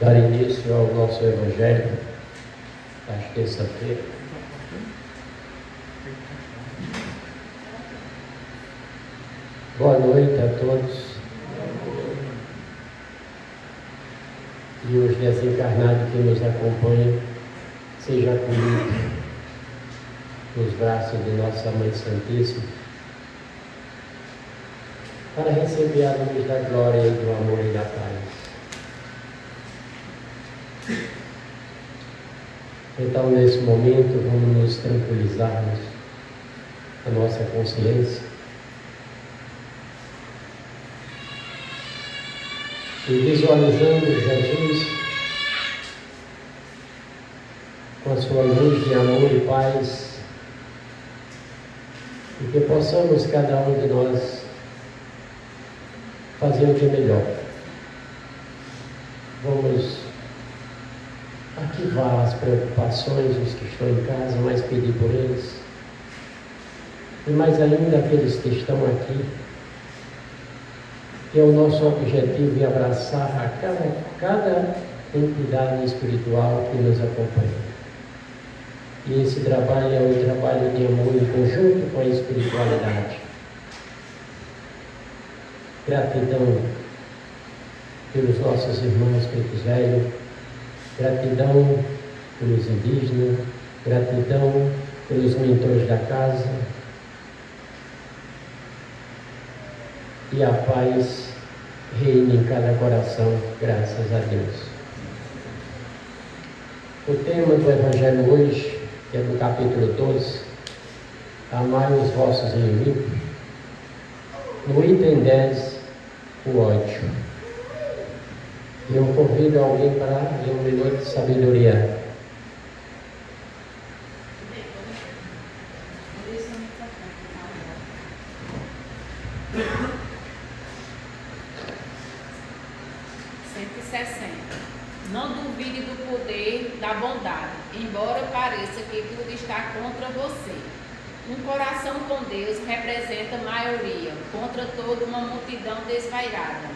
dar início ao nosso Evangelho às terça-feira. Boa noite a todos. E os desencarnados que nos acompanham, seja acolhido nos braços de Nossa Mãe Santíssima, para receber a luz da glória e do amor e da paz. Então, nesse momento, vamos nos tranquilizarmos a nossa consciência e visualizando Jesus com a sua luz de amor e paz, e que possamos, cada um de nós, fazer o que é melhor. Vamos arquivar as preocupações dos que estão em casa, mas pedir por eles, e mais ainda aqueles que estão aqui, que é o nosso objetivo é abraçar a cada entidade espiritual que nos acompanha. E esse trabalho é um trabalho de amor em conjunto com a espiritualidade. Gratidão pelos nossos irmãos pretos velhos, gratidão pelos indígenas, gratidão pelos mentores da casa, e a paz reina em cada coração, graças a Deus. O tema do Evangelho hoje, que é do capítulo 12, amai os vossos inimigos. No item 10, o ódio. E eu convido alguém para ler um minuto de sabedoria. Não duvide do poder da bondade, embora pareça que tudo está contra você. Um coração com Deus representa maioria, contra toda uma multidão desvairada.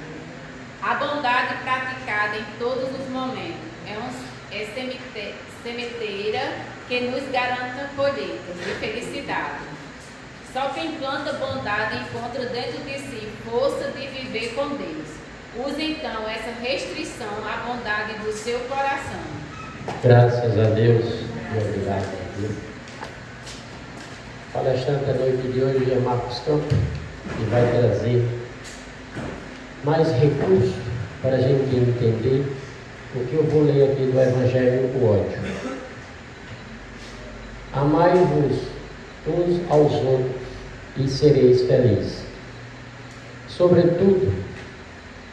A bondade praticada em todos os momentos é sementeira que nos garanta colheitas de felicidade. Só quem planta bondade encontra dentro de si força de viver com Deus. Use então essa restrição à bondade do seu coração. Graças a Deus e obrigado a Deus. O palestrante da noite de hoje é Marcos Campos, que vai trazer mais recursos para a gente entender o que eu vou ler aqui do Evangelho do ódio. Amai-vos uns aos outros e sereis felizes. Sobretudo,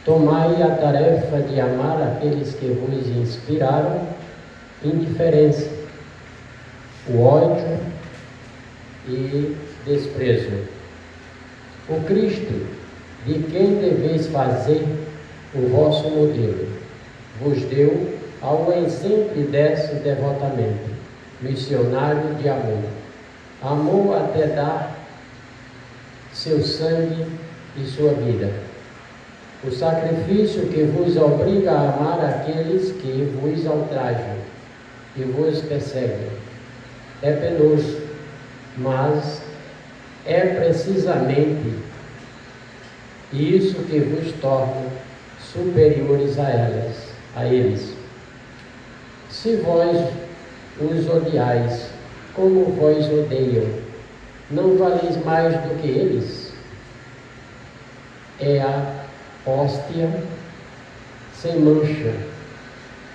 tomai a tarefa de amar aqueles que vos inspiraram indiferença, o ódio e desprezo. O Cristo, de quem deveis fazer o vosso modelo, vos deu ao exemplo e desse devotamente, missionário de amor. Amou até dar seu sangue e sua vida. O sacrifício que vos obriga a amar aqueles que vos ultrajam e vos perseguem é penoso, mas é precisamente isso que vos torna superiores a eles. Se vós os odiais como vós odeiam, não valeis mais do que eles? É a hóstia sem mancha,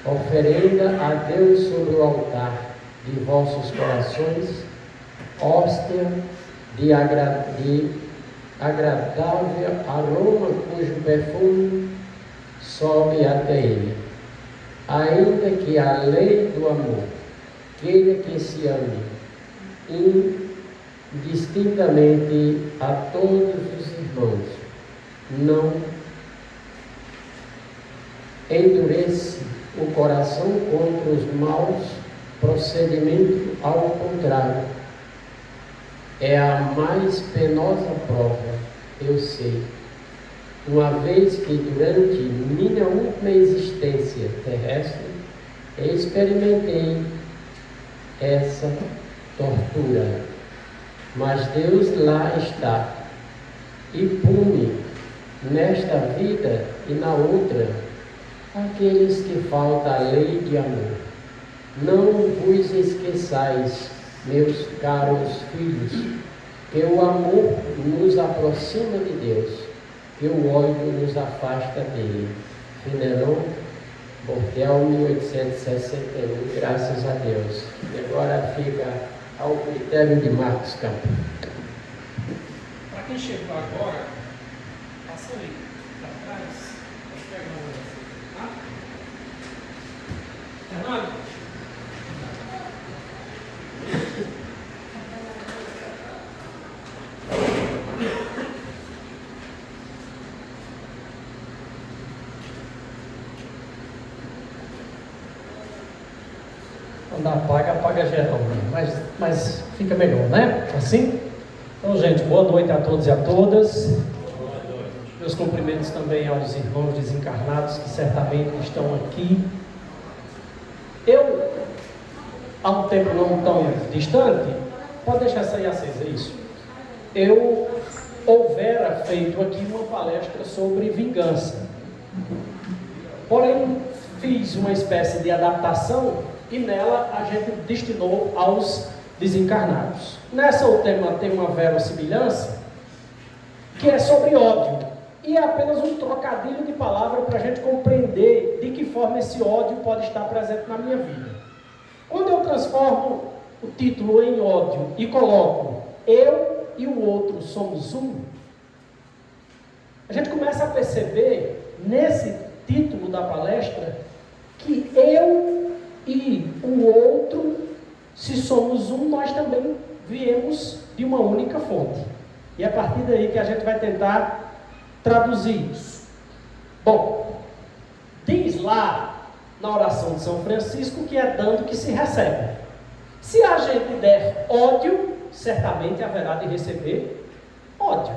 oferenda a Deus sobre o altar de vossos corações, hóstia de agradável aroma, cujo perfume sobe até ele. Ainda que a lei do amor queira que se ame indistintamente a todos os irmãos, não endurece o coração contra os maus procedimentos, ao contrário, é a mais penosa prova, eu sei, uma vez que durante minha última existência terrestre experimentei essa tortura, mas Deus lá está e pune nesta vida e na outra aqueles que falta a lei de amor. Não vos esqueçais, meus caros filhos, que o amor nos aproxima de Deus, que o ódio nos afasta dele. Fineron, Bortel, 1861, graças a Deus. E agora fica ao critério de Marcos Campos. Para quem chegou agora, passa ali, para trás, pega uma olhada, tá? Fernando? Quando apaga geral, mas fica melhor, né? Assim? Então, gente, boa noite a todos e a todas. Meus cumprimentos também aos irmãos desencarnados que certamente estão aqui. Eu, há um tempo não tão distante, pode deixar essa aí acesa, isso. Eu houvera feito aqui uma palestra sobre vingança. Porém, fiz uma espécie de adaptação e nela a gente destinou aos desencarnados. Nessa o tema tem uma verossimilhança que é sobre ódio. E é apenas um trocadilho de palavra para a gente compreender de que forma esse ódio pode estar presente na minha vida. Quando eu transformo o título em ódio e coloco eu e o outro somos um, a gente começa a perceber nesse título da palestra que eu e o outro, se somos um, nós também viemos de uma única fonte. E é a partir daí que a gente vai tentar traduzir isso. Bom, diz lá na oração de São Francisco que é dando que se recebe. Se a gente der ódio, certamente haverá de receber ódio.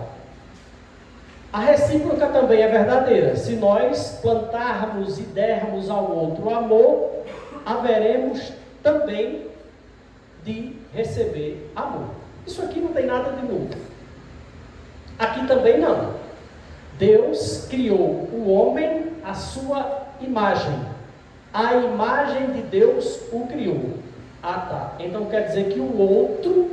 A recíproca também é verdadeira. Se nós plantarmos e dermos ao outro amor, haveremos também de receber amor. Isso aqui não tem nada de novo. Aqui também não. Deus criou o homem à sua imagem. A imagem de Deus o criou. Ah, tá. Então quer dizer que o outro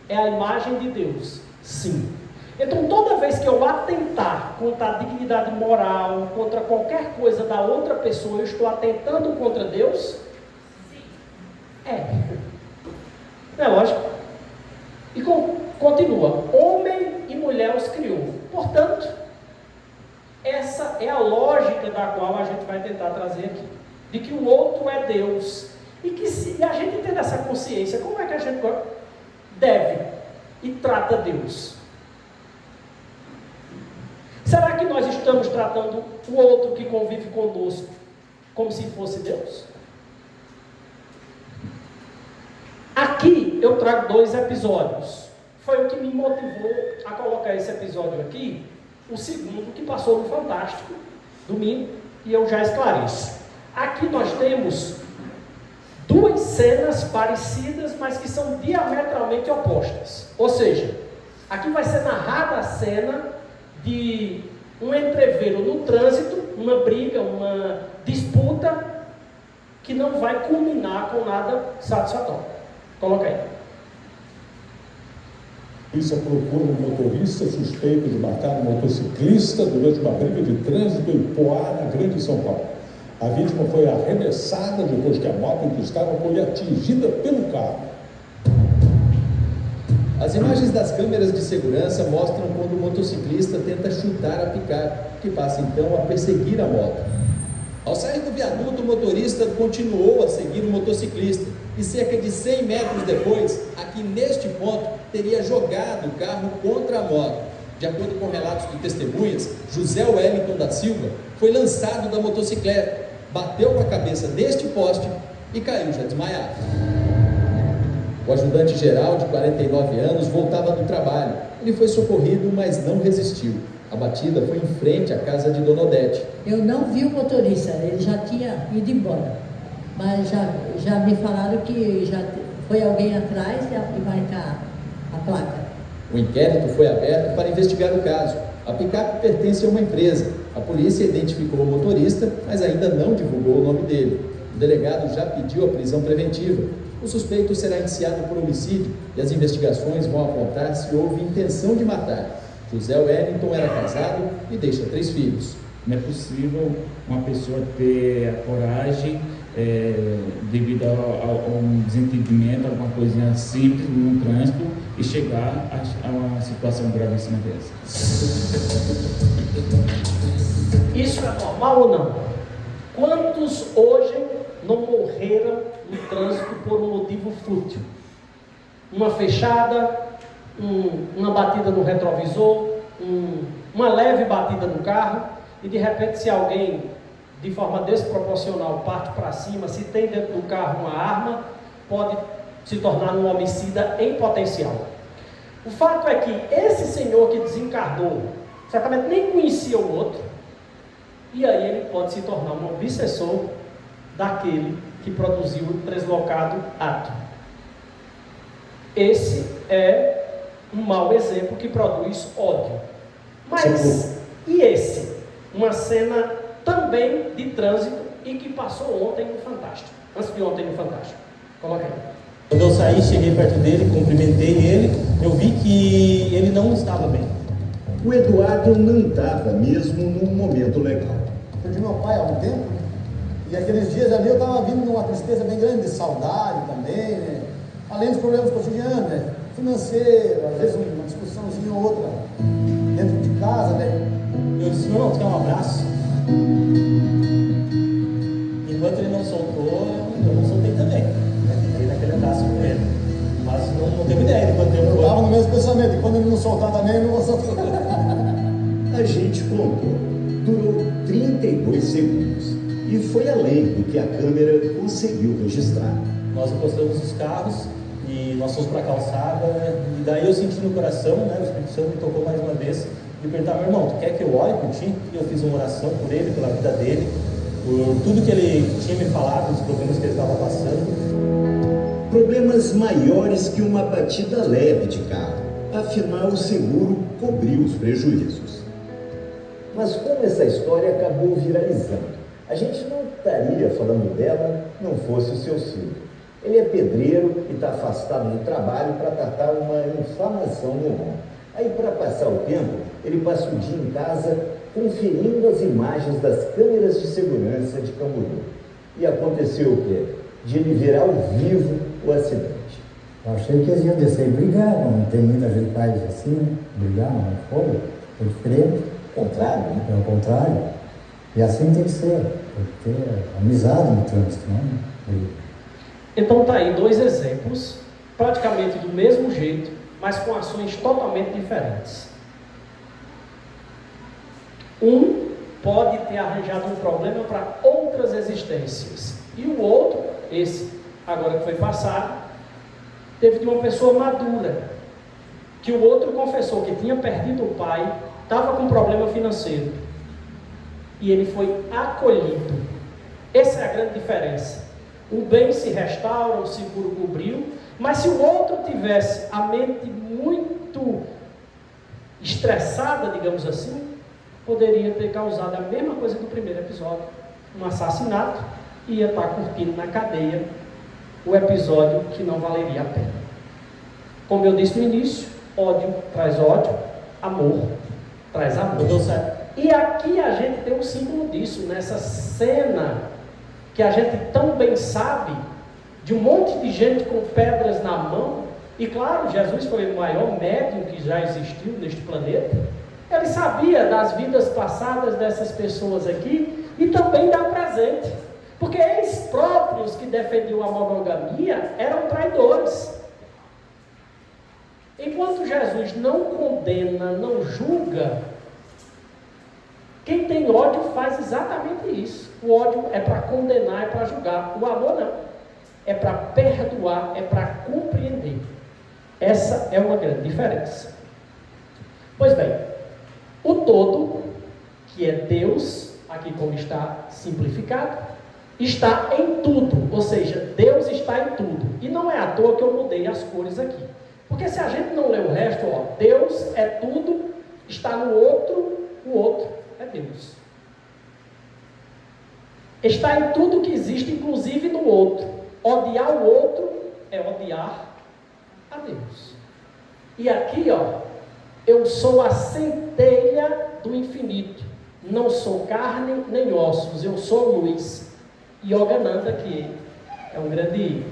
é a imagem de Deus? Sim. Então toda vez que eu atentar contra a dignidade moral, contra qualquer coisa da outra pessoa, eu estou atentando contra Deus? É lógico. E continua, homem e mulher os criou. Portanto, essa é a lógica da qual a gente vai tentar trazer aqui, de que o outro é Deus, e que se a gente tem essa consciência, como é que a gente deve e trata Deus? Será que nós estamos tratando o outro que convive conosco como se fosse Deus? Aqui eu trago 2 episódios. Foi o que me motivou a colocar esse episódio aqui. O segundo que passou no Fantástico, domingo, e eu já esclareço. Aqui nós temos 2 cenas parecidas, mas que são diametralmente opostas. Ou seja, aqui vai ser narrada a cena de um entreveiro no trânsito, uma briga, uma disputa, que não vai culminar com nada satisfatório. Coloca aí. A polícia procura um motorista suspeito de matar um motociclista durante uma briga de trânsito em Poá, na Grande São Paulo. A vítima foi arremessada depois que a moto em que estava foi atingida pelo carro. As imagens das câmeras de segurança mostram quando o motociclista tenta chutar a picape, que passa então a perseguir a moto. Ao sair do viaduto, o motorista continuou a seguir o motociclista e cerca de 100 metros depois, aqui neste ponto, teria jogado o carro contra a moto. De acordo com relatos de testemunhas, José Wellington da Silva foi lançado da motocicleta, bateu com a cabeça neste poste e caiu já desmaiado. O ajudante geral, de 49 anos, voltava do trabalho. Ele foi socorrido, mas não resistiu. A batida foi em frente à casa de Dona Odete. Eu não vi o motorista, ele já tinha ido embora. Mas já me falaram que já foi alguém atrás e marcar a placa. O inquérito foi aberto para investigar o caso. A picape pertence a uma empresa. A polícia identificou o motorista, mas ainda não divulgou o nome dele. O delegado já pediu a prisão preventiva. O suspeito será indiciado por homicídio e as investigações vão apontar se houve intenção de matar. José Wellington era casado e deixa 3 filhos. Não é possível uma pessoa ter a coragem, devido a um desentendimento, alguma coisinha simples no trânsito, e chegar a uma situação gravíssima dessa. Isso é normal ou não? Quantos hoje não morreram no trânsito por um motivo fútil? Uma fechada, uma batida no retrovisor, uma leve batida no carro, e de repente, se alguém de forma desproporcional parte para cima, se tem dentro do carro uma arma, pode se tornar um homicida em potencial. O fato é que esse senhor que desencarnou certamente nem conhecia o outro, e aí ele pode se tornar um obsessor daquele que produziu o deslocado ato. Esse é um mau exemplo que produz ódio. Mas, e esse? Uma cena também de trânsito e que passou ontem no Fantástico. Antes de ontem no Fantástico. Coloca aí. Quando eu saí, cheguei perto dele, cumprimentei ele, eu vi que ele não estava bem. O Eduardo não estava mesmo num momento legal. Perdi meu pai há um tempo, e aqueles dias ali eu estava vindo numa tristeza bem grande, de saudade também, né? Além dos problemas cotidianos, né? Financeiro, às vezes uma discussãozinha ou outra dentro de casa, né? Eu disse, não, tu quer um abraço? Enquanto ele não soltou, eu não soltei também. Fiquei naquele abraço com ele. Mas não teve ideia de quanto tempo foi. Eu estava no mesmo pensamento, e quando ele não soltar também, eu não vou soltar. A gente contou. Durou 32 segundos. E foi além do que a câmera conseguiu registrar. Nós encostamos os carros e nós fomos para a calçada, né? E daí eu senti no coração, né? O Espírito Santo me tocou mais uma vez e perguntar, meu irmão, tu quer que eu ore por ti? E eu fiz uma oração por ele, pela vida dele, por tudo que ele tinha me falado, os problemas que ele estava passando. Problemas maiores que uma batida leve de carro. Afinal, o seguro cobriu os prejuízos. Mas como essa história acabou viralizando, a gente não estaria falando dela não fosse o seu Silvio. Ele é pedreiro e está afastado do trabalho para tratar uma inflamação no ombro. Aí, para passar o tempo, ele passa o dia em casa conferindo as imagens das câmeras de segurança de Camboriú. E aconteceu o quê? De ele ver ao vivo o acidente. Eu achei que eles iam descer e brigar, não tem muita gente faz assim, né? Brigar, não foi, foi diferente. Contrário, né? Pelo contrário. E assim tem que ser, porque amizade no trânsito, não é? Então tá aí 2 exemplos, praticamente do mesmo jeito, mas com ações totalmente diferentes. Um pode ter arranjado um problema para outras existências, e o outro, esse agora que foi passado, teve de uma pessoa madura, que o outro confessou que tinha perdido o pai, estava com problema financeiro, e ele foi acolhido. Essa é a grande diferença. O bem se restaura, o seguro cobriu, mas se o outro tivesse a mente muito estressada, digamos assim, poderia ter causado a mesma coisa do primeiro episódio, um assassinato, e ia estar curtindo na cadeia o episódio que não valeria a pena. Como eu disse no início, ódio traz ódio, amor traz amor. E aqui a gente tem um símbolo disso, nessa cena que a gente tão bem sabe, de um monte de gente com pedras na mão, e claro, Jesus foi o maior médium que já existiu neste planeta. Ele sabia das vidas passadas dessas pessoas aqui, e também dá presente, porque eles próprios que defendiam a monogamia eram traidores. Enquanto Jesus não condena, não julga, quem tem ódio faz exatamente isso. O ódio é para condenar, é para julgar. O amor não. É para perdoar, é para compreender. Essa é uma grande diferença. Pois bem, O todo, que é Deus, aqui como está simplificado, está em tudo, ou seja, Deus está em tudo. E não é à toa que eu mudei as cores aqui. Porque se a gente não lê o resto, ó, Deus é tudo, está no outro, o outro é Deus. Está em tudo que existe, inclusive no outro. Odiar o outro é odiar a Deus. E aqui, ó, eu sou a centelha do infinito. Não sou carne nem ossos, eu sou luz. Yogananda, que é um grande,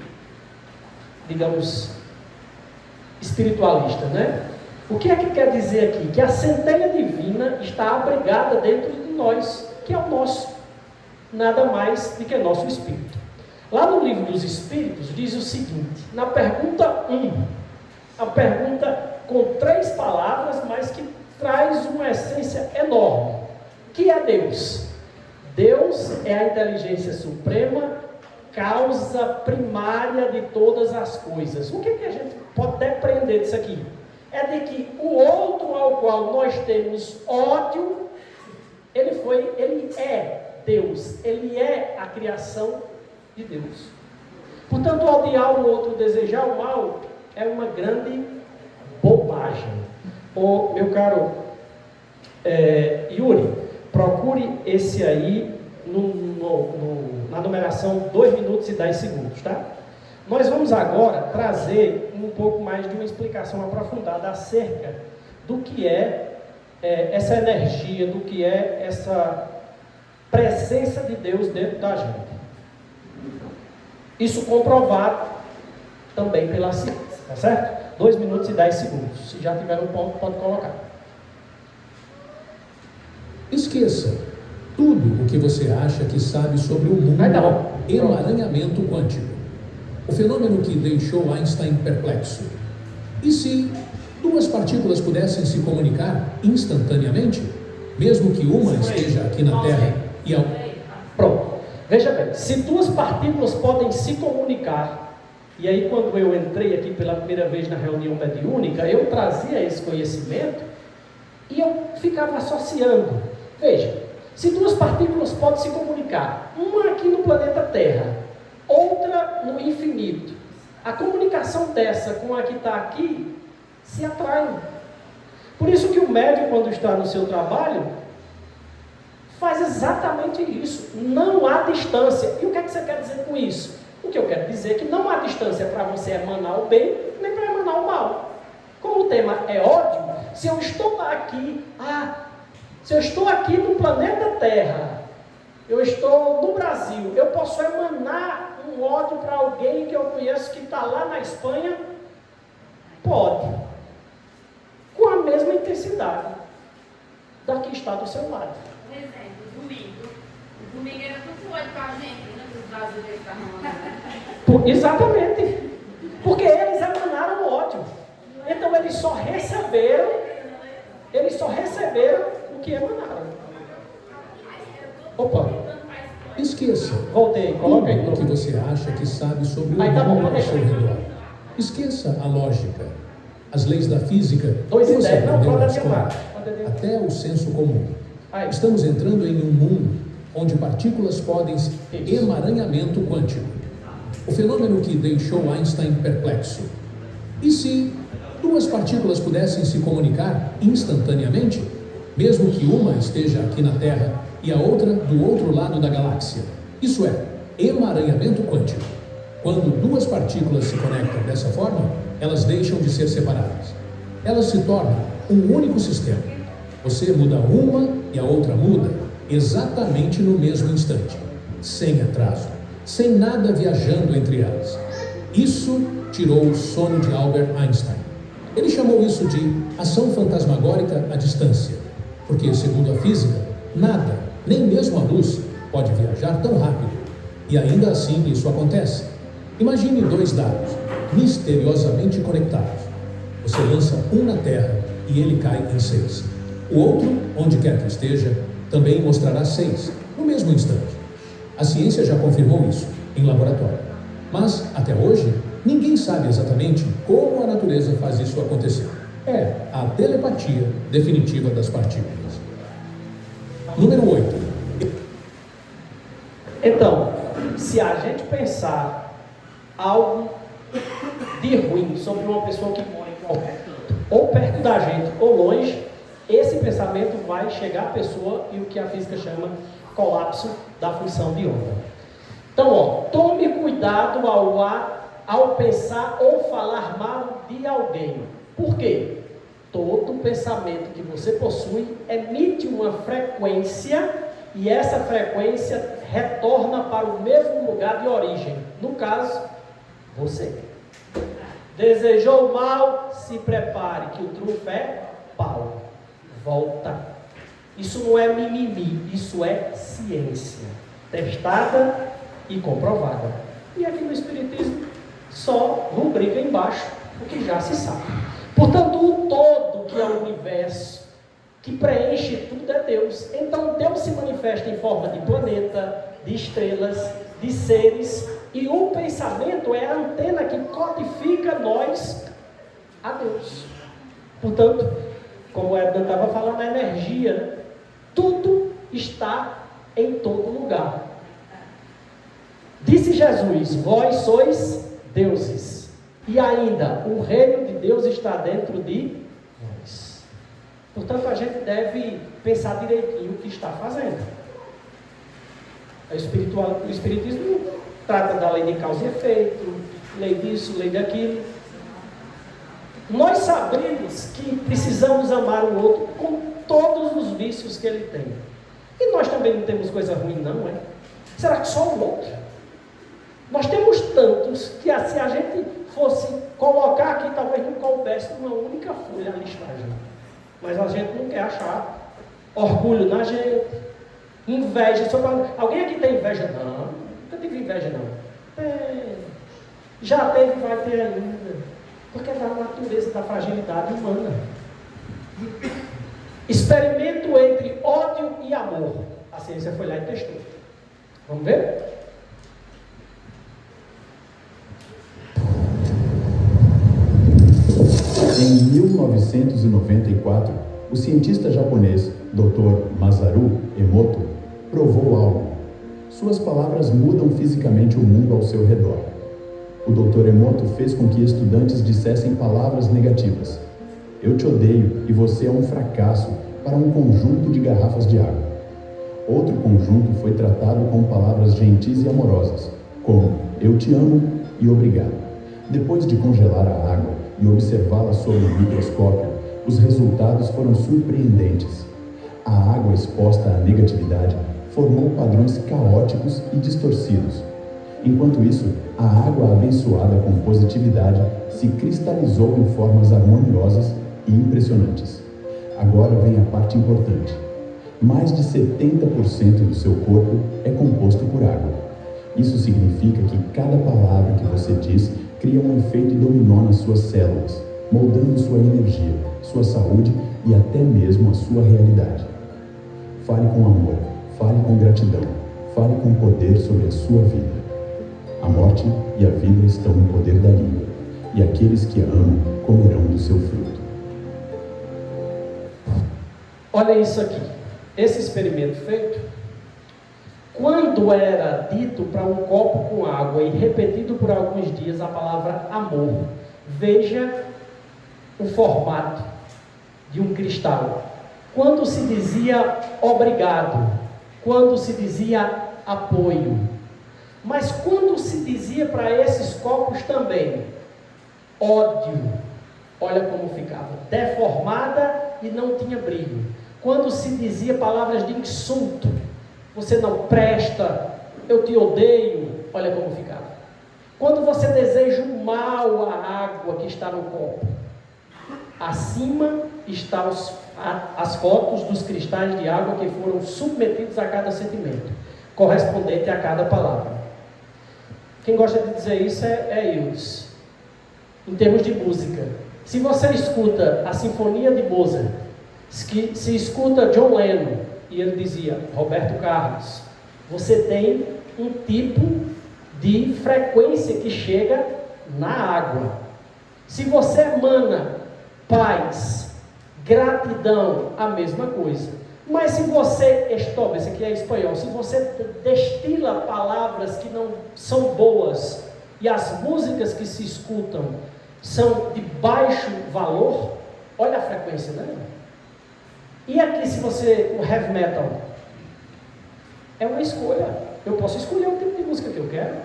digamos, espiritualista, né? O que é que quer dizer aqui? Que a centelha divina está abrigada dentro de nós, que é o nosso, nada mais do que nosso espírito. Lá no livro dos Espíritos diz o seguinte, na pergunta 1, a pergunta com 3 palavras, mas que traz uma essência enorme, que é Deus. Deus é a inteligência suprema, causa primária de todas as coisas. O que a gente pode depreender disso aqui? É de que o outro ao qual nós temos ódio, ele é Deus, ele é a criação de Deus. Portanto, odiar o outro, desejar o mal, é uma grande bobagem. Meu caro Yuri, procure esse aí na numeração 2 minutos e 10 segundos, tá? Nós vamos agora trazer um pouco mais de uma explicação aprofundada acerca do que é essa energia, do que é essa presença de Deus dentro da gente. Isso comprovado também pela ciência, tá certo? 2 minutos e 10 segundos. Se já tiver um ponto, pode colocar. Esqueça tudo o que você acha que sabe sobre o mundo emaranhamento quântico. O fenômeno que deixou Einstein perplexo. E se 2 partículas pudessem se comunicar instantaneamente, mesmo que uma esteja aqui na Terra e a... Pronto. Veja bem, se 2 partículas podem se comunicar, e aí quando eu entrei aqui pela primeira vez na reunião mediúnica, eu trazia esse conhecimento e eu ficava associando. Veja, se 2 partículas podem se comunicar, uma aqui no planeta Terra, outra no infinito, a comunicação dessa com a que está aqui se atraem. Por isso que o médium, quando está no seu trabalho, faz exatamente isso. Não há distância. E o que é que você quer dizer com isso? O que eu quero dizer é que não há distância para você emanar o bem, nem para emanar o mal. Como o tema é ódio, se eu estou aqui, se eu estou aqui no planeta Terra, eu estou no Brasil, eu posso emanar um ódio para alguém que eu conheço que está lá na Espanha? Pode. Com a mesma intensidade da que está do seu lado. Por exemplo, domingo. O domingo era tudo ódio para a Argentina, que os brasileiros estavam lá. Exatamente. Porque eles emanaram ódio. Então eles só receberam o que emanaram. Opa. Esqueça. Voltei, coloca aí. O que você acha que sabe sobre o mundo ao seu redor. Esqueça a lógica, as leis da física, que você aprendeu na escola, até o senso comum. Estamos entrando em um mundo onde partículas podem emaranhamento quântico. O fenômeno que deixou Einstein perplexo. E se 2 partículas pudessem se comunicar instantaneamente, mesmo que uma esteja aqui na Terra e a outra do outro lado da galáxia? Isso é, emaranhamento quântico. Quando 2 partículas se conectam dessa forma, elas deixam de ser separadas. Elas se tornam um único sistema. Você muda uma e a outra muda exatamente no mesmo instante, sem atraso, sem nada viajando entre elas. Isso tirou o sono de Albert Einstein. Ele chamou isso de ação fantasmagórica à distância, porque, segundo a física, nada, nem mesmo a luz, pode viajar tão rápido. E ainda assim isso acontece. Imagine 2 dados, misteriosamente conectados. Você lança um na Terra e ele cai em 6. O outro, onde quer que esteja, também mostrará 6, no mesmo instante. A ciência já confirmou isso, em laboratório. Mas, até hoje, ninguém sabe exatamente como a natureza faz isso acontecer. É a telepatia definitiva das partículas. Número 8. Então, se a gente pensar algo de ruim sobre uma pessoa que mora em qualquer canto, ou perto da gente, ou longe, esse pensamento vai chegar à pessoa e o que a física chama colapso da função de onda. Então, tome cuidado ao pensar ou falar mal de alguém. Por quê? Todo pensamento que você possui emite uma frequência e essa frequência retorna para o mesmo lugar de origem. No caso, você. Desejou mal, se prepare, que o trunfo é pau. Volta. Isso não é mimimi, isso é ciência. Testada e comprovada. E aqui no Espiritismo só rubrica embaixo o que já se sabe. Portanto, o todo que é o universo, que preenche tudo, é Deus. Então Deus se manifesta em forma de planeta, de estrelas, de seres, e o pensamento é a antena que codifica nós a Deus. Portanto, como o Edna estava falando, a energia, né? Tudo está em todo lugar. Disse Jesus: vós sois deuses. E ainda, o reino de Deus está dentro de nós. Portanto, a gente deve pensar direitinho o que está fazendo. O Espiritismo trata da lei de causa e efeito, lei disso, lei daquilo. Nós sabemos que precisamos amar o outro com todos os vícios que ele tem. E nós também não temos coisa ruim, não é? Será que só o outro? Nós temos tantos que, se a gente fosse colocar aqui, talvez não coubesse uma única folha a listagem. Mas a gente não quer achar orgulho na gente, inveja. Alguém aqui tem inveja? Não, nunca tive inveja, não. Já teve, vai ter ainda. Porque é da natureza da fragilidade humana. Experimento entre ódio e amor. A ciência foi lá e testou. Vamos ver? Em 1994, o cientista japonês Dr. Masaru Emoto provou algo. Suas palavras mudam fisicamente o mundo ao seu redor. O Dr. Emoto fez com que estudantes dissessem palavras negativas. Eu te odeio e você é um fracasso, para um conjunto de garrafas de água. Outro conjunto foi tratado com palavras gentis e amorosas, como eu te amo e obrigado. Depois de congelar a água e observá-la sob o microscópio, os resultados foram surpreendentes. A água exposta à negatividade formou padrões caóticos e distorcidos. Enquanto isso, a água abençoada com positividade se cristalizou em formas harmoniosas e impressionantes. Agora vem a parte importante. Mais de 70% do seu corpo é composto por água. Isso significa que cada palavra que você diz cria um efeito dominó nas suas células, moldando sua energia, sua saúde e até mesmo a sua realidade. Fale com amor, fale com gratidão, fale com poder sobre a sua vida. A morte e a vida estão no poder da língua, e aqueles que a amam comerão do seu fruto. Olha isso aqui, esse experimento feito, quando era dito para um copo com água e repetido por alguns dias a palavra amor, veja o formato de um cristal. Quando se dizia obrigado, quando se dizia apoio, mas quando se dizia para esses copos também ódio, olha como ficava, deformada e não tinha brilho. Quando se dizia palavras de insulto, você não presta, eu te odeio, olha como ficava. Quando você deseja o mal à água que está no copo, acima estão as fotos dos cristais de água que foram submetidos a cada sentimento, correspondente a cada palavra. Quem gosta de dizer isso é Ildes. Em termos de música, se você escuta a Sinfonia de Mozart, se escuta John Lennon, e ele dizia, Roberto Carlos, você tem um tipo de frequência que chega na água. Se você emana paz, gratidão, a mesma coisa. Mas se você, esse aqui é espanhol, se você destila palavras que não são boas e as músicas que se escutam são de baixo valor, olha a frequência, né? E aqui se você, o heavy metal, é uma escolha. Eu posso escolher o tipo de música que eu quero.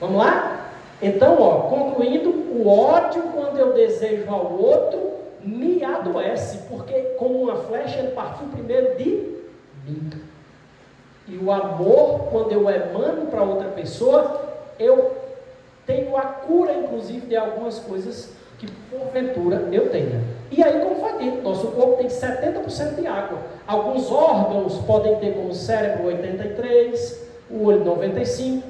Vamos lá? Então, concluindo, o ódio quando eu desejo ao outro me adoece, porque como uma flecha ele partiu primeiro de mim. E o amor, quando eu emano para outra pessoa, eu tenho a cura, inclusive, de algumas coisas que porventura eu tenha. E aí, como foi dito, nosso corpo tem 70% de água. Alguns órgãos podem ter como cérebro 83%, o olho 95%.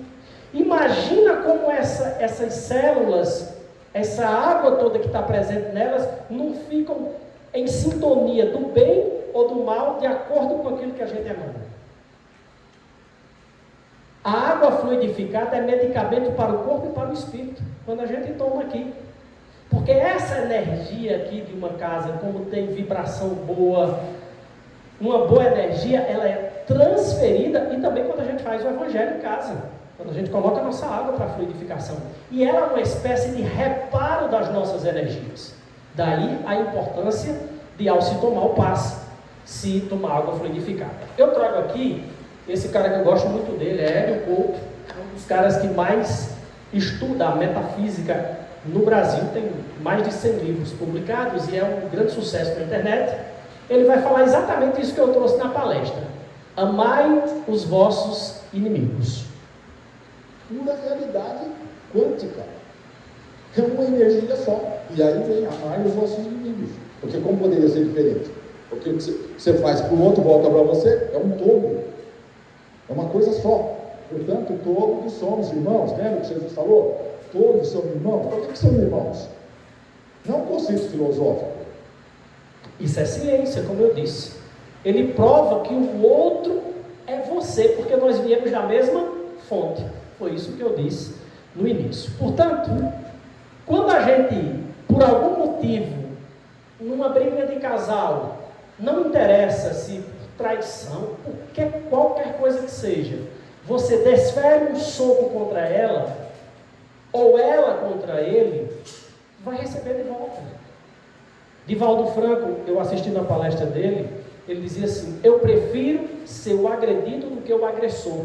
Imagina como essas células, essa água toda que está presente nelas, não ficam em sintonia do bem ou do mal, de acordo com aquilo que a gente emana. A água fluidificada é medicamento para o corpo e para o espírito, quando a gente toma aqui. Porque essa energia aqui de uma casa, como tem vibração boa, uma boa energia, ela é transferida, e também quando a gente faz o evangelho em casa, quando a gente coloca a nossa água para fluidificação. E ela é uma espécie de reparo das nossas energias. Daí a importância de, ao se tomar o passe, se tomar água fluidificada. Eu trago aqui, esse cara que eu gosto muito dele, é Hélio Couto, um dos caras que mais estuda a metafísica no Brasil, tem mais de 100 livros publicados e é um grande sucesso na internet. Ele vai falar exatamente isso que eu trouxe na palestra: amai os vossos inimigos. Pura realidade quântica. É uma energia só. E aí vem amar os vossos inimigos. Porque como poderia ser diferente? Porque o que você faz para o outro volta para você, é um todo. É uma coisa só. Portanto, todos somos irmãos. Lembra que Jesus falou? Todos são irmãos. Por que são irmãos? Não é um conceito filosófico. Isso é ciência, como eu disse. Ele prova que o outro é você, porque nós viemos da mesma fonte. Foi isso que eu disse no início. Portanto, quando a gente, por algum motivo, numa briga de casal, não interessa se traição, qualquer coisa que seja, você desfere um soco contra ela, ou ela contra ele, vai receber de volta. Divaldo Franco, eu assisti na palestra dele, ele dizia assim: eu prefiro ser o agredido do que o agressor.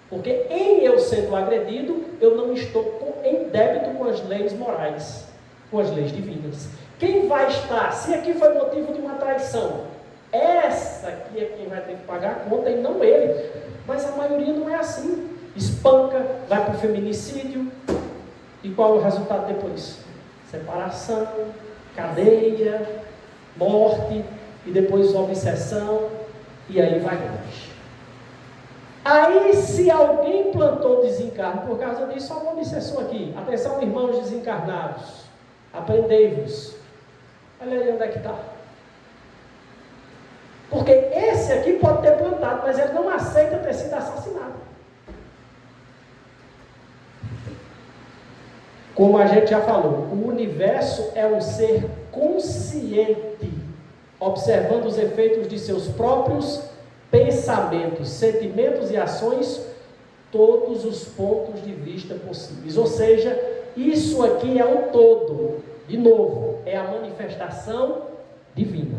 Porque em eu sendo agredido, eu não estou em débito com as leis morais, com as leis divinas. Quem vai estar, se aqui foi motivo de uma traição, essa aqui é quem vai ter que pagar a conta e não ele. Mas a maioria não é assim. Espanca, vai para o feminicídio. E qual é o resultado depois? Separação, cadeia, morte, e depois obsessão, e aí vai longe. Aí, se alguém plantou desencarno por causa disso, só uma obsessão aqui. Atenção, irmãos desencarnados, aprendei-vos. Olha aí onde é que está. Porque esse aqui pode ter plantado, mas ele não aceita ter sido assassinado. Como a gente já falou, o universo é um ser consciente, observando os efeitos de seus próprios pensamentos, sentimentos e ações, todos os pontos de vista possíveis. Ou seja, isso aqui é um todo. De novo, é a manifestação divina.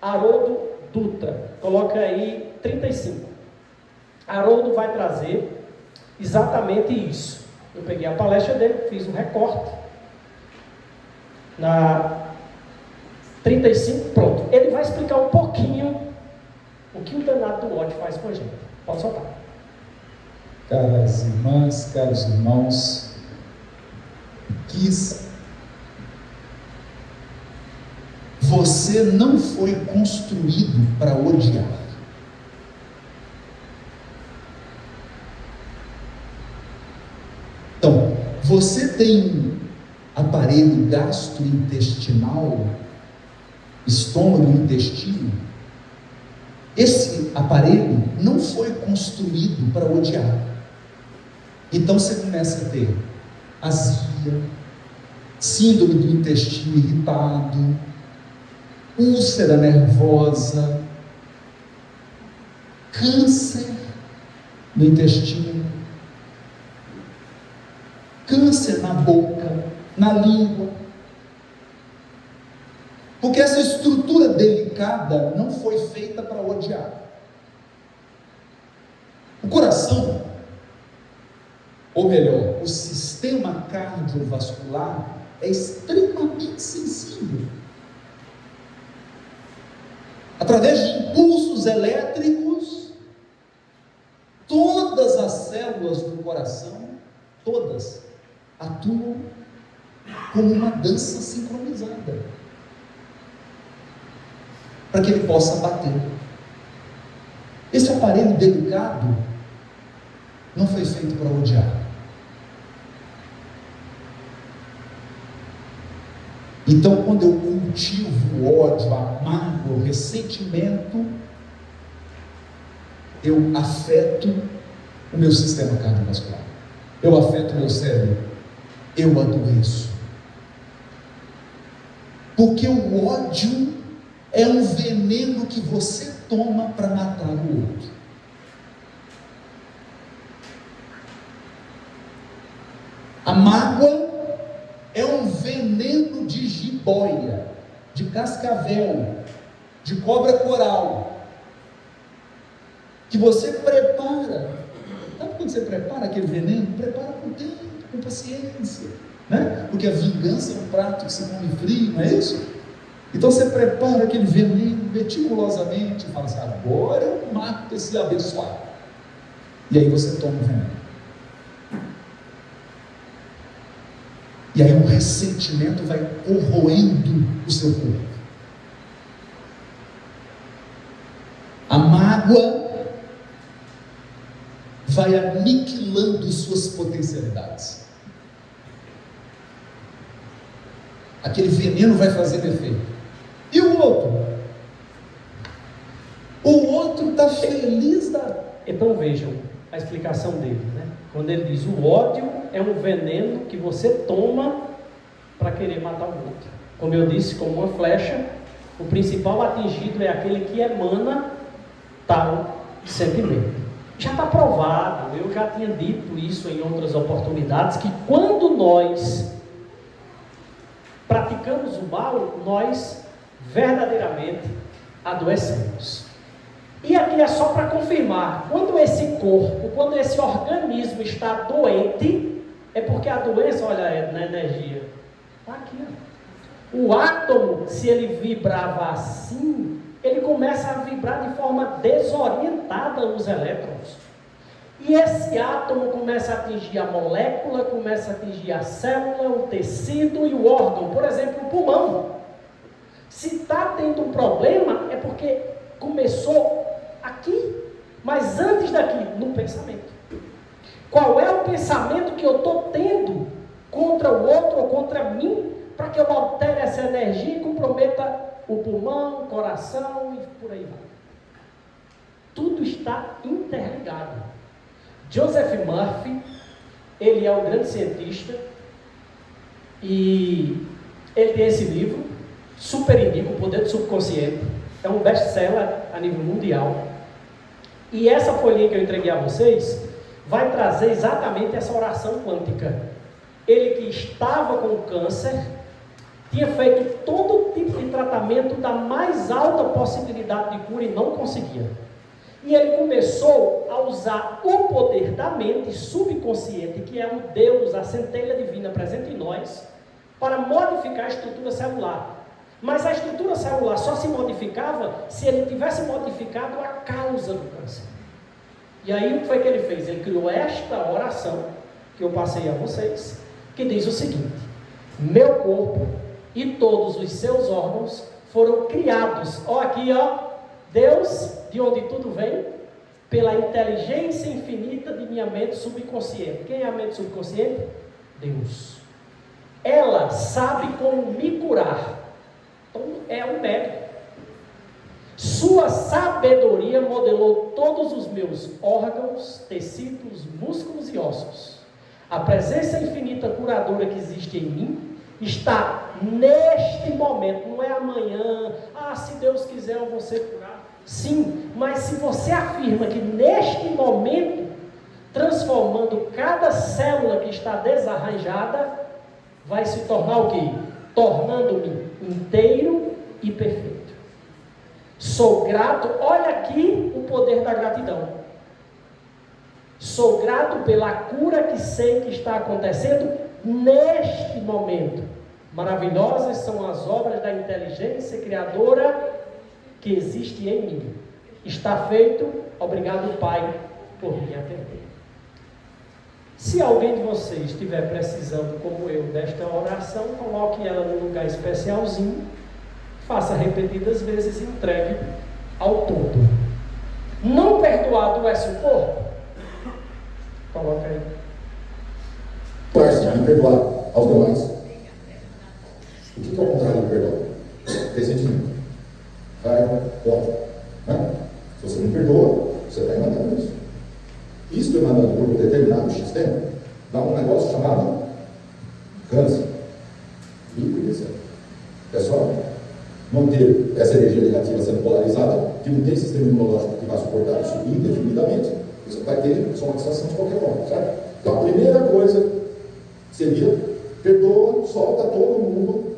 Haroldo Dutra, coloca aí 35. Haroldo vai trazer exatamente isso. Eu peguei a palestra dele, fiz um recorte. Na 35, pronto. Ele vai explicar um pouquinho o que o danado do ódio faz com a gente. Pode soltar. Caras irmãs, caros irmãos, você não foi construído para odiar. Então, você tem aparelho gastrointestinal, estômago e intestino. Esse aparelho não foi construído para odiar. Então você começa a ter azia, síndrome do intestino irritado, úlcera nervosa, câncer no intestino, câncer na boca, na língua. Porque essa estrutura delicada não foi feita para odiar. O coração, ou melhor, o sistema cardiovascular é extremamente sensível. Através de impulsos elétricos, todas as células do coração, todas, atuam como uma dança sincronizada, para que ele possa bater. Esse aparelho delicado não foi feito para odiar. Então, quando eu cultivo o ódio, a mágoa, o ressentimento, eu afeto o meu sistema cardiovascular, eu afeto o meu cérebro, eu adoeço. Porque o ódio é um veneno que você toma para matar o outro. A mágoa é um veneno de jiboia, de cascavel, de cobra coral, que você prepara. Sabe quando você prepara aquele veneno? Prepara com tempo, com paciência, né? Porque a vingança é um prato que se come frio, não é isso? Então você prepara aquele veneno meticulosamente e fala assim: agora eu mato esse abençoado. E aí você toma o veneno. E aí o ressentimento vai corroendo o seu corpo. A mágoa vai aniquilando suas potencialidades. Aquele veneno vai fazer efeito. E o outro? O outro está feliz da... Então vejam a explicação dele, né? Quando ele diz: o ódio é um veneno que você toma para querer matar o outro. Como eu disse, como uma flecha, o principal atingido é aquele que emana tal sentimento. Já está provado, eu já tinha dito isso em outras oportunidades, que quando nós praticamos o mal, nós verdadeiramente adoecemos. E aqui é só para confirmar: quando esse corpo, quando esse organismo está doente, é porque a doença, olha, na energia, está aqui, ó. O átomo, se ele vibrava assim, ele começa a vibrar de forma desorientada os elétrons. E esse átomo começa a atingir a molécula, começa a atingir a célula, o tecido e o órgão. Por exemplo, o pulmão. Se está tendo um problema, é porque começou aqui, mas antes daqui, no pensamento. Qual é o pensamento que eu estou tendo contra o outro ou contra mim, para que eu altere essa energia e comprometa o pulmão, o coração e por aí vai. Tudo está interligado. Joseph Murphy, ele é um grande cientista e ele tem esse livro, super indico, O Poder do Subconsciente. É um best-seller a nível mundial. E essa folhinha que eu entreguei a vocês vai trazer exatamente essa oração quântica. Ele que estava com câncer, tinha feito todo tipo de tratamento da mais alta possibilidade de cura e não conseguia. E ele começou a usar o poder da mente subconsciente, que é o Deus, a centelha divina presente em nós, para modificar a estrutura celular. Mas a estrutura celular só se modificava se ele tivesse modificado a causa do câncer. E aí o que foi que ele fez? Ele criou esta oração, que eu passei a vocês, que diz o seguinte: meu corpo e todos os seus órgãos foram criados, ó aqui ó, Deus, de onde tudo vem, pela inteligência infinita de minha mente subconsciente. Quem é a mente subconsciente? Deus. Ela sabe como me curar. Então é um médico. Sua sabedoria modelou todos os meus órgãos, tecidos, músculos e ossos. A presença infinita curadora que existe em mim está neste momento, não é amanhã, se Deus quiser eu vou ser curado. Sim, mas se você afirma que neste momento, transformando cada célula que está desarranjada, vai se tornar o quê? Tornando-me inteiro e perfeito. Sou grato, olha aqui o poder da gratidão. Sou grato pela cura que sei que está acontecendo neste momento. Maravilhosas são as obras da inteligência criadora que existe em mim. Está feito, obrigado Pai por me atender. Se alguém de vocês estiver precisando, como eu, desta oração, coloque ela num lugar especialzinho, faça repetidas vezes e entregue ao todo. Não perdoado é seu corpo? Coloca aí. Torce, imperdoar aos demais. O que é o contrário do perdão? Ressentimento. Raiva, ódio. Se você não perdoa, você está emanando isso. Isso emanando por um determinado sistema, dá um negócio chamado câncer. Liquidez. É só manter essa energia negativa sendo polarizada, que não tem sistema imunológico que vai suportar isso indefinidamente, você vai ter somatização de qualquer forma, certo? Então a primeira coisa seria: perdoa, solta todo mundo,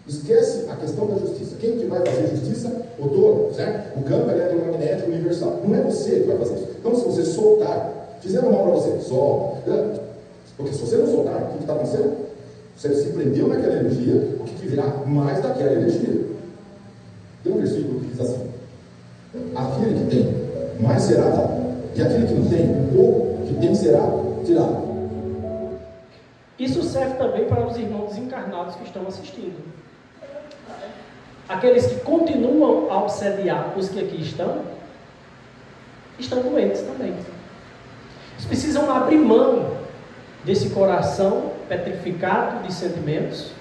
esquece a questão da justiça. Quem que vai fazer justiça? O dono, certo? O campo eletromagnético universal. Não é você que vai fazer isso. Então, se você soltar, fizeram mal para você, solta. Porque se você não soltar, o que está acontecendo? Você se prendeu naquela energia, o que virá mais daquela energia? Tem um versículo que diz assim: aquele que tem, mais será dado. E aquele que não tem, o pouco que tem será tirado. Isso serve também para os irmãos desencarnados que estão assistindo. Aqueles que continuam a obsediar os que aqui estão doentes também. Eles precisam abrir mão desse coração petrificado de sentimentos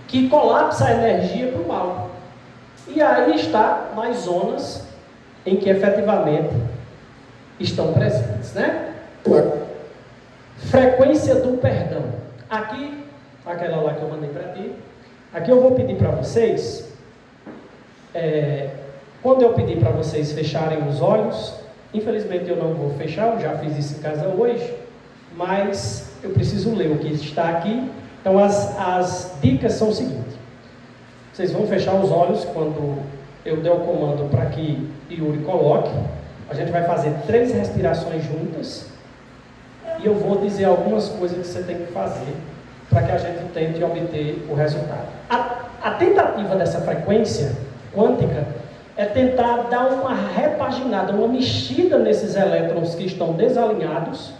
que colapsa a energia para o mal. E aí está nas zonas em que efetivamente estão presentes, né? Frequência do perdão. Aqui, aquela lá que eu mandei para ti. Aqui eu vou pedir para vocês, quando eu pedir para vocês fecharem os olhos, infelizmente eu não vou fechar, eu já fiz isso em casa hoje, mas eu preciso ler o que está aqui. Então as dicas são o seguinte: vocês vão fechar os olhos quando eu der o comando para que Yuri coloque. A gente vai fazer 3 respirações juntas e eu vou dizer algumas coisas que você tem que fazer para que a gente tente obter o resultado. A tentativa dessa frequência quântica é tentar dar uma repaginada, uma mexida nesses elétrons que estão desalinhados,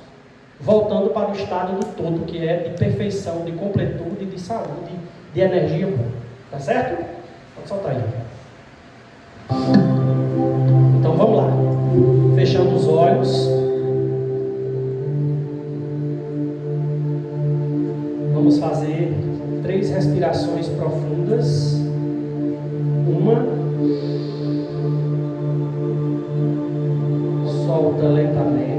voltando para o estado do todo, que é de perfeição, de completude, de saúde, de energia boa. Tá certo? Pode soltar aí. Então vamos lá. Fechando os olhos. Vamos fazer 3 respirações profundas. Uma. Solta lentamente.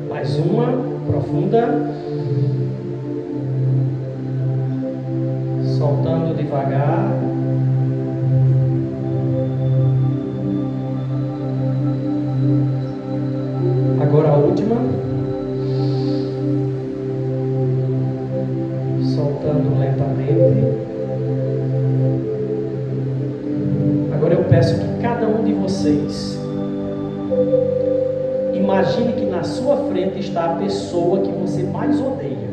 Mais uma profunda. Soltando devagar. Agora a última. Soltando lentamente. Agora eu peço que cada um de vocês imagine que na sua frente está a pessoa que você mais odeia.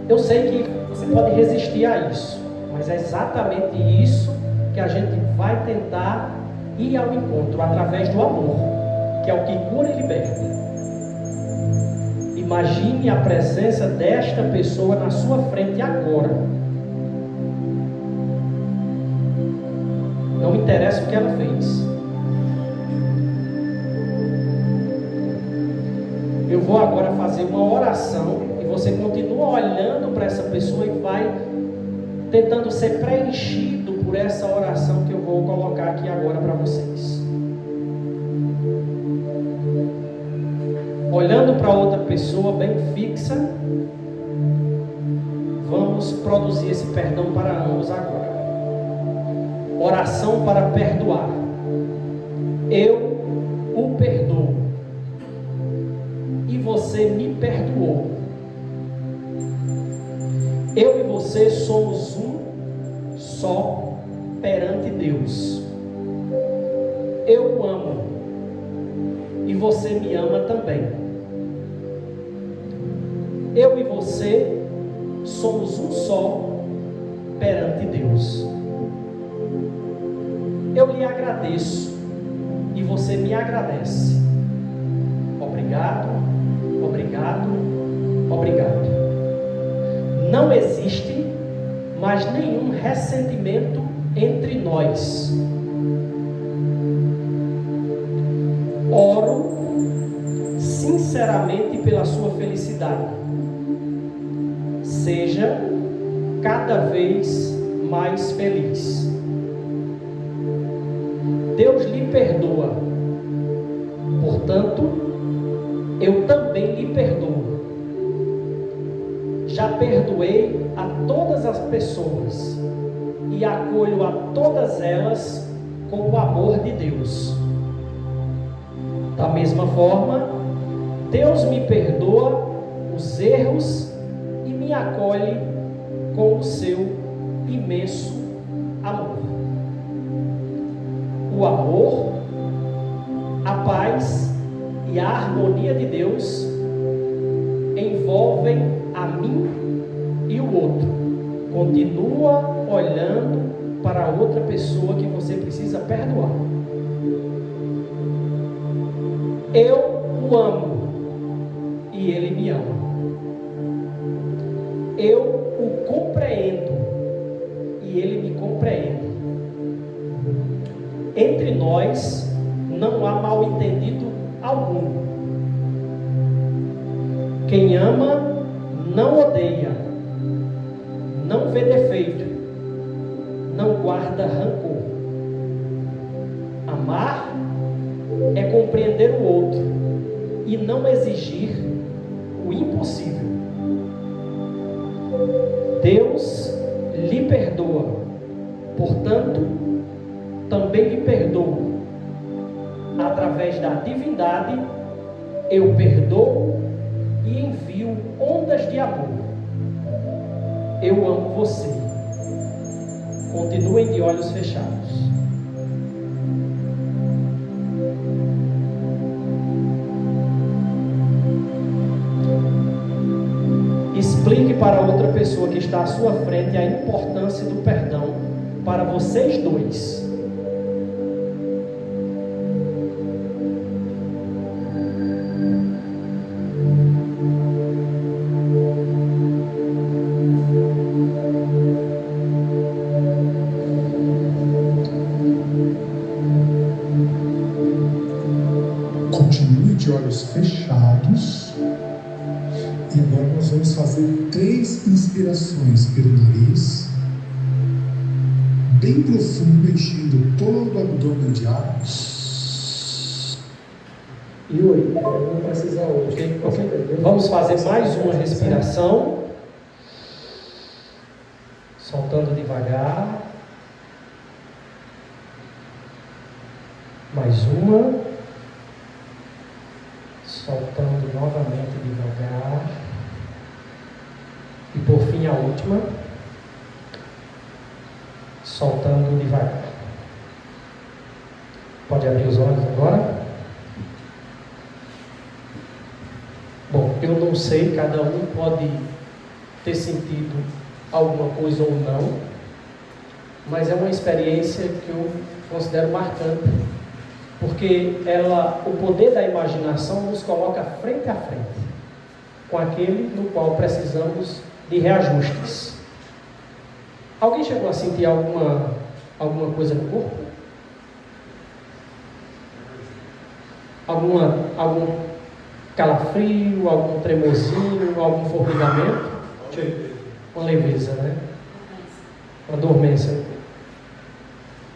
Eu sei que você pode resistir a isso, mas é exatamente isso que a gente vai tentar ir ao encontro através do amor, que é o que cura e liberta. Imagine a presença desta pessoa na sua frente agora. Não interessa o que ela fez. Eu vou agora fazer uma oração e você continua olhando para essa pessoa e vai tentando ser preenchido por essa oração que eu vou colocar aqui agora para vocês. para outra pessoa bem fixa, vamos produzir esse perdão para ambos agora. Oração para perdoar. Eu o perdoo e você me perdoou. Eu e você somos um só perante Deus. Eu o amo e você me ama também. Eu e você somos um só perante Deus. Eu lhe agradeço e você me agradece. Obrigado, obrigado, obrigado. Não existe mais nenhum ressentimento entre nós. Oro sinceramente pela sua felicidade. Seja cada vez mais feliz. Deus lhe perdoa. Portanto, eu também lhe perdoo. Já perdoei a todas as pessoas e acolho a todas elas com o amor de Deus. Da mesma forma, Deus me perdoa os erros e me acolhe com o seu imenso amor. O amor, a paz e a harmonia de Deus envolvem a mim e o outro. Continua olhando para a outra pessoa que você precisa perdoar. Eu o amo e ele me ama. Eu o compreendo e ele me compreende. Entre nós não há mal-entendido algum. Quem ama não odeia, não vê defeito, não guarda rancor. Amar é compreender o outro e não exigir o impossível. Deus lhe perdoa, portanto, também lhe perdoo. Através da divindade, eu perdoo e envio ondas de amor. Eu amo você. Continuem de olhos fechados. Explique para outra pessoa que está à sua frente a importância do perdão para vocês dois. Continue de olhos fechados. E agora nós vamos fazer 3 inspirações pelo nariz, bem profundo, enchendo todo o abdômen de ar. Yuri, não precisa hoje. Okay. Vamos fazer mais uma respiração, soltando devagar. Mais uma, soltando novamente devagar. E por fim a última, soltando devagar. Pode abrir os olhos agora. Bom, eu não sei, cada um pode ter sentido alguma coisa ou não, mas é uma experiência que eu considero marcante, porque o poder da imaginação nos coloca frente a frente com aquele no qual precisamos de reajustes. Alguém chegou a sentir alguma coisa no corpo? Algum calafrio, algum tremorzinho, algum formigamento? Uma leveza, né? Uma dormência.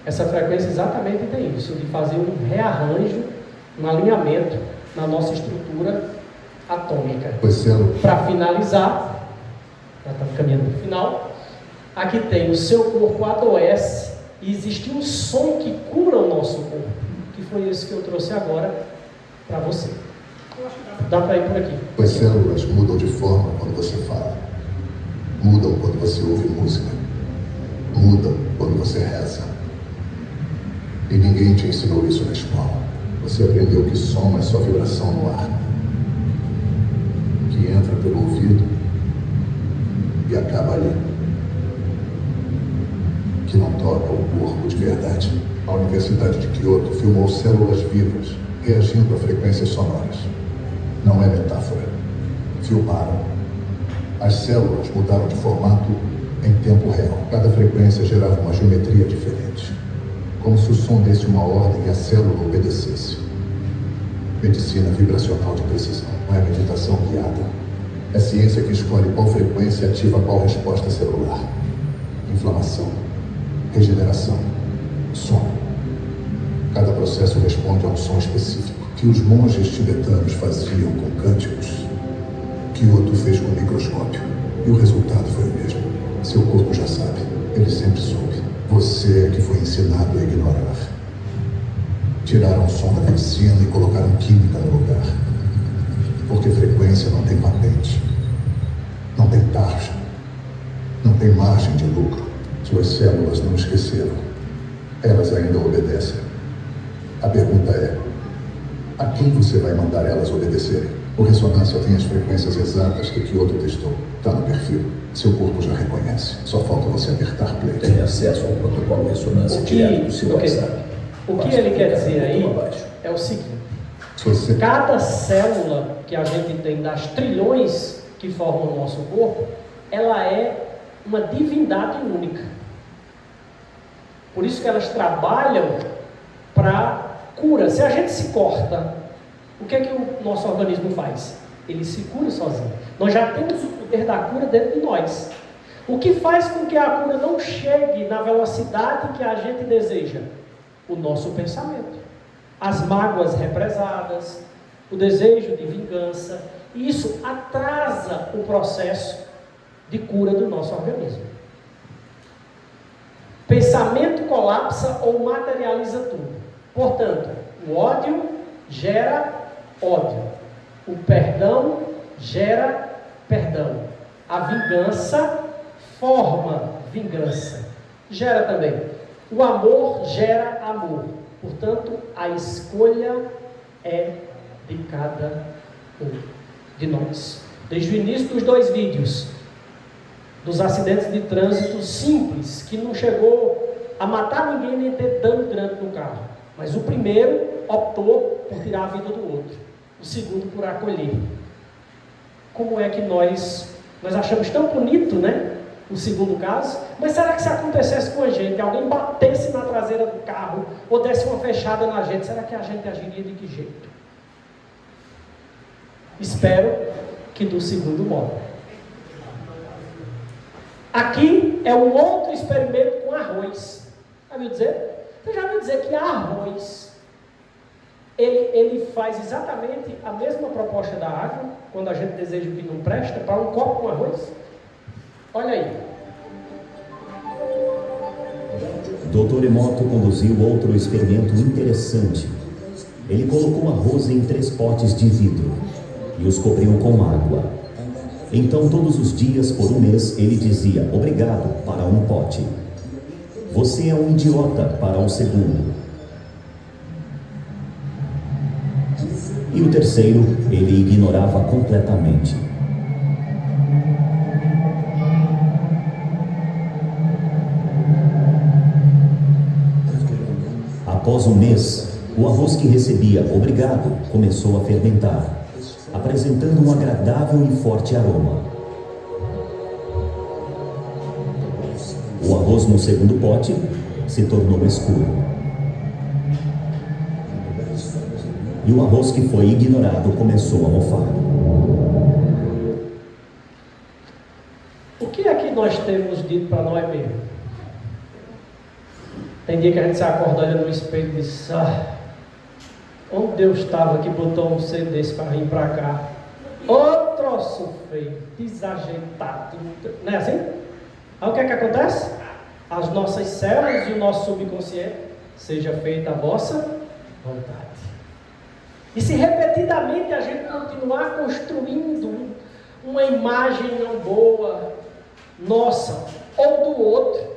Essa frequência exatamente tem isso, de fazer um rearranjo, um alinhamento na nossa estrutura atômica. Pois para finalizar, já estamos caminhando para o final, aqui tem o seu corpo adoece e existe um som que cura o nosso corpo, que foi esse que eu trouxe agora para você. Dá para ir por aqui. As células mudam de forma quando você fala, mudam quando você ouve música, mudam quando você reza. E ninguém te ensinou isso na escola. Você aprendeu que som é só vibração no ar, que entra pelo ouvido e acaba ali, que não toca o corpo de verdade. A Universidade de Kyoto filmou células vivas reagindo a frequências sonoras. Não é metáfora. Filmaram. As células mudaram de formato em tempo real. Cada frequência gerava uma geometria diferente, como se o som desse uma ordem e a célula obedecesse. Medicina vibracional de precisão. Não é meditação guiada. É ciência que escolhe qual frequência ativa qual resposta celular. Inflamação, regeneração, sono. Cada processo responde a um som específico, que os monges tibetanos faziam com cânticos. Kyoto fez com microscópio, e o resultado foi o mesmo. Seu corpo já sabe, ele sempre soube. Você é que foi ensinado a ignorar. Tiraram o som da medicina e colocaram química no lugar. Porque frequência não tem patente, não tem taxa, não tem margem de lucro. Suas células não esqueceram. Elas ainda obedecem. A pergunta é: a quem você vai mandar elas obedecerem? O Ressonância tem as frequências exatas que Kyoto testou. Está no perfil. Seu corpo já reconhece. Só falta você apertar play. Tem acesso ao protocolo de ressonância direto do seu WhatsApp. O que ele quer dizer aí é o seguinte: cada célula que a gente tem das trilhões que formam o nosso corpo, ela é uma divindade única. Por isso que elas trabalham para cura. Se a gente se corta, o que é que o nosso organismo faz? Ele se cura sozinho. Nós já temos o poder da cura dentro de nós. O que faz com que a cura não chegue na velocidade que a gente deseja? O nosso pensamento. As mágoas represadas, o desejo de vingança. E isso atrasa o processo de cura do nosso organismo. Pensamento colapsa ou materializa tudo. Portanto, o ódio gera ódio. O perdão gera perdão. A vingança forma vingança. Gera também. O amor gera amor. Portanto, a escolha é de cada um de nós. Desde o início dos 2 vídeos, dos acidentes de trânsito simples, que não chegou a matar ninguém nem ter dano grande no carro. Mas o primeiro optou por tirar a vida do outro. O segundo por acolher. Como é que nós achamos tão bonito, né? O segundo caso. Mas será que se acontecesse com a gente, alguém batesse na traseira do carro ou desse uma fechada na gente, será que a gente agiria de que jeito? Espero que do segundo modo. Aqui é um outro experimento com arroz. Já viu dizer? Você já viu dizer que arroz, ele faz exatamente a mesma proposta da água, quando a gente deseja que não presta, para um copo com arroz? Olha aí. Dr. Emoto conduziu outro experimento interessante. Ele colocou arroz em 3 potes de vidro e os cobriu com água. Então, todos os dias, por um mês, ele dizia obrigado para um pote. Você é um idiota para o segundo. E o terceiro, ele ignorava completamente. Após um mês, o arroz que recebia obrigado começou a fermentar, apresentando um agradável e forte aroma. O arroz no segundo pote se tornou escuro. E o arroz que foi ignorado começou a mofar. O que é que nós temos dito para nós mesmos? Tem dia que a gente se acorda olhando no espelho e diz: onde Deus estava que botou um ser desse para vir para cá? Ô troço feio, desajeitado. Não é assim? Aí o que é que acontece? As nossas células e o nosso subconsciente, seja feita a vossa vontade. E se repetidamente a gente continuar construindo uma imagem não boa, nossa, ou do outro,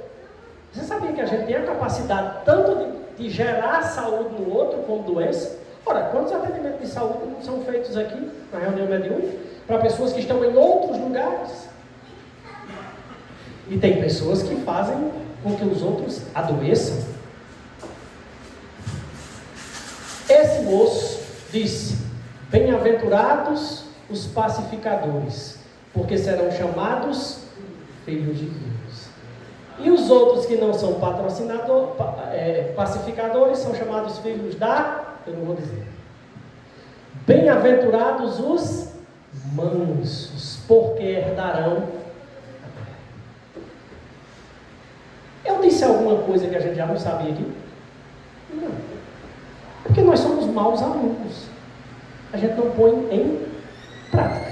você sabia que a gente tem a capacidade tanto de gerar saúde no outro como doença? Ora, quantos atendimentos de saúde não são feitos aqui na reunião mediúnica para pessoas que estão em outros lugares? E tem pessoas que fazem com que os outros adoeçam. Esse moço disse: bem-aventurados os pacificadores, porque serão chamados filhos de Deus. E os outros que não são pacificadores são chamados filhos eu não vou dizer. Bem-aventurados os mansos, porque herdarão a terra. Eu disse alguma coisa que a gente já não sabia aqui? Não. Porque nós somos maus alunos. A gente não põe em prática.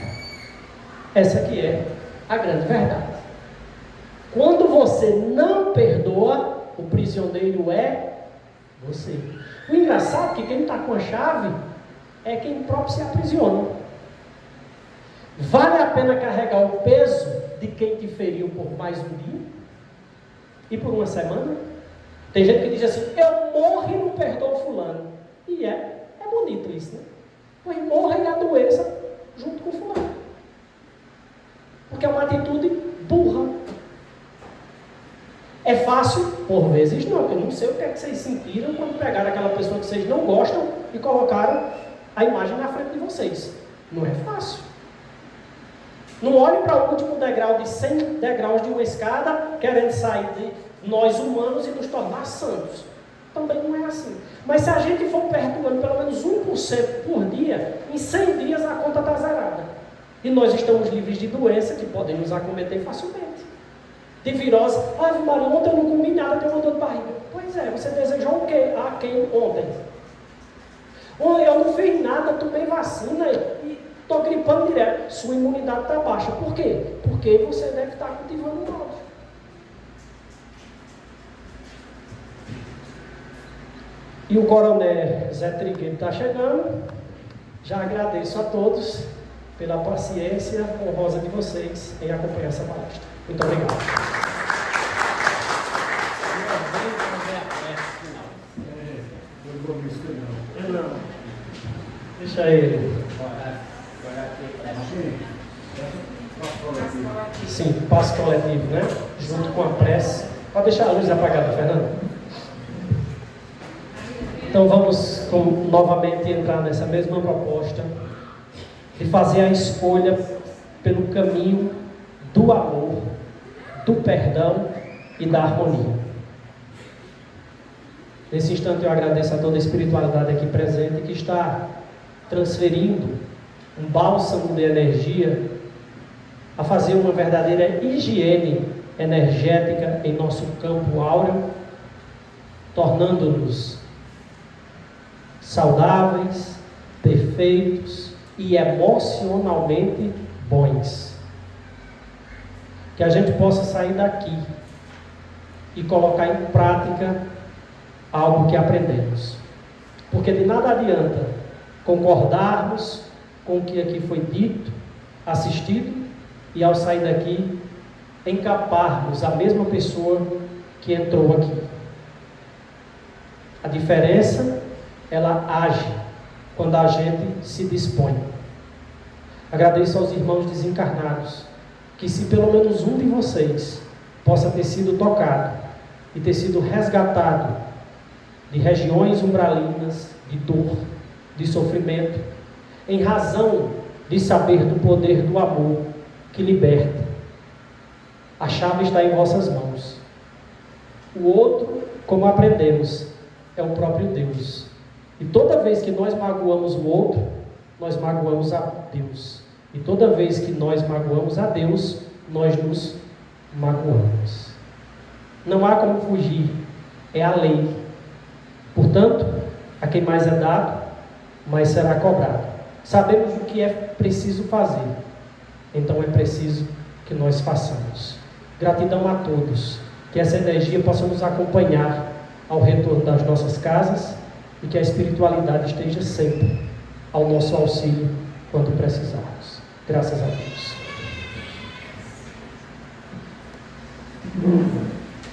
Essa aqui é a grande verdade. Quando você não perdoa, o prisioneiro é você. O engraçado é que quem está com a chave é quem próprio se aprisiona. Vale a pena carregar o peso de quem te feriu por mais um dia? E por uma semana? Tem gente que diz assim: eu morro e não perdoo fulano. E é bonito isso, né? Pois morra e adoeça junto com fulano. Porque é uma atitude burra. É fácil? Por vezes não. Eu não sei o que é que vocês sentiram quando pegaram aquela pessoa que vocês não gostam e colocaram a imagem na frente de vocês. Não é fácil. Não olhe para o último degrau de 100 degraus de uma escada querendo sair de nós humanos e nos tornar santos. Também não é assim. Mas se a gente for perdoando pelo menos 1% por dia, em 100 dias a conta está zerada. E nós estamos livres de doença que podem nos acometer facilmente. De virose. Ave Maria, ontem eu não comi nada, tenho uma dor de barriga. Pois é, você desejou o quê? Quem ontem? Eu não fiz nada, tomei vacina e estou gripando direto. Sua imunidade está baixa. Por quê? Porque você deve estar cultivando um ódio. E o coronel Zé Trigueiro está chegando. Já agradeço a todos pela paciência honrosa de vocês em acompanhar essa palestra. Muito obrigado. Não. Deixa ele. Sim, passo coletivo, né? Junto com a prece. Pode deixar a luz apagada, Fernando. Então vamos novamente entrar nessa mesma proposta de fazer a escolha pelo caminho do amor, do perdão e da harmonia. Nesse instante eu agradeço a toda a espiritualidade aqui presente que está transferindo um bálsamo de energia a fazer uma verdadeira higiene energética em nosso campo áureo, tornando-nos saudáveis, perfeitos e emocionalmente bons. Que a gente possa sair daqui e colocar em prática algo que aprendemos. Porque de nada adianta concordarmos com o que aqui foi dito, assistido, e ao sair daqui encaparmos a mesma pessoa que entrou aqui. A diferença, ela age quando a gente se dispõe. Agradeço aos irmãos desencarnados, que se pelo menos um de vocês possa ter sido tocado e ter sido resgatado de regiões umbralinas, de dor, de sofrimento, em razão de saber do poder do amor que liberta. A chave está em vossas mãos. O outro, como aprendemos, é o próprio Deus. E toda vez que nós magoamos o outro, nós magoamos a Deus. E toda vez que nós magoamos a Deus, nós nos magoamos. Não há como fugir, é a lei. Portanto, a quem mais é dado, mais será cobrado. Sabemos o que é preciso fazer, então é preciso que nós façamos. Gratidão a todos, que essa energia possa nos acompanhar ao retorno das nossas casas e que a espiritualidade esteja sempre ao nosso auxílio quando precisarmos. Graças a Deus.